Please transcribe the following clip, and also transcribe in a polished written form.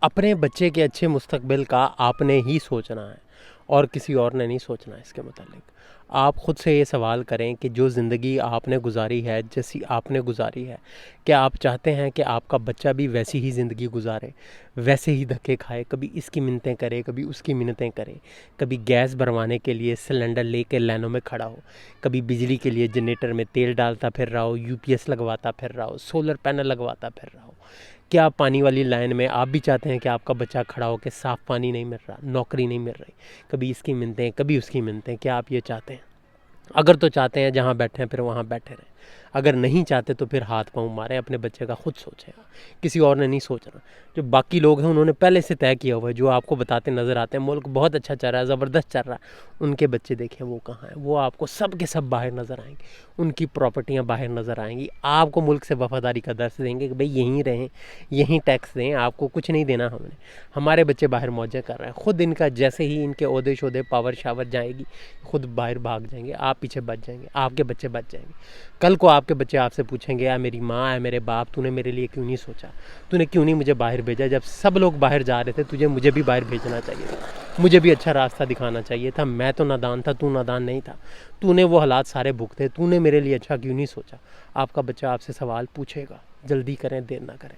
अपने बच्चे के अच्छे मुस्तकबिल का आपने ही सोचना है और किसी और ने नहीं सोचना है इसके मुतालिक। आप ख़ुद से ये सवाल करें कि जो ज़िंदगी आपने गुजारी है, जैसी आपने गुजारी है, क्या आप चाहते हैं कि आपका बच्चा भी वैसी ही ज़िंदगी गुजारे, वैसे ही धक्के खाए, कभी इसकी मिन्नतें करे, कभी उसकी मिन्नतें करे, कभी गैस भरवाने के लिए सिलेंडर लेके लाइनों में खड़ा हो, कभी बिजली के लिए जनरेटर में तेल डालता फिर रहा हो, यूपीएस लगवाता फिर रहा हो, सोलर पैनल लगवाता फिर रहा हो। क्या पानी वाली लाइन में आप भी चाहते हैं कि आपका बच्चा खड़ा हो कि साफ़ पानी नहीं मिल रहा, नौकरी नहीं मिल रही, कभी इसकी मिन्नतें कभी उसकी मिन्नतें? क्या आप ये चाहते हैं? अगर तो चाहते हैं जहाँ बैठे हैं फिर वहाँ बैठे रहें, अगर नहीं चाहते तो फिर हाथ पाँव मारें, अपने बच्चे का खुद सोचें, किसी और ने नहीं सोचना। जो बाकी लोग हैं उन्होंने पहले से तय किया हुआ है, जो आपको बताते नज़र आते हैं मुल्क बहुत अच्छा चल रहा है, ज़बरदस्त चल रहा है, उनके बच्चे देखें वो कहाँ हैं, वो आपको सब के सब बाहर नज़र आएंगे, उनकी प्रॉपर्टियाँ बाहर नज़र आएंगी, आपको मुल्क से वफ़ादारी का दर्स देंगे कि भाई यहीं रहें, यहीं टैक्स दें, आपको कुछ नहीं देना हमने। हमारे बच्चे बाहर मौजें कर रहे हैं, ख़ुद इनका जैसे ही इनके ओहदे शोदे पावर शावर जाएगी खुद बाहर भाग जाएंगे, आप पीछे बच जाएंगे, आपके बच्चे बच जाएंगे। कल को आपके बच्चे आपसे पूछेंगे या मेरी माँ है मेरे बाप, तूने मेरे लिए क्यों नहीं सोचा, तूने क्यों नहीं मुझे बाहर भेजा, जब सब लोग बाहर जा रहे थे तुझे मुझे भी बाहर भेजना चाहिए था, मुझे भी अच्छा रास्ता दिखाना चाहिए था, मैं तो नादान था, तू नादान नहीं था, तूने वो हालात सारे भुगते, तूने मेरे लिए अच्छा क्यों नहीं सोचा। आपका बच्चा आपसे सवाल पूछेगा, जल्दी करें देर ना करें।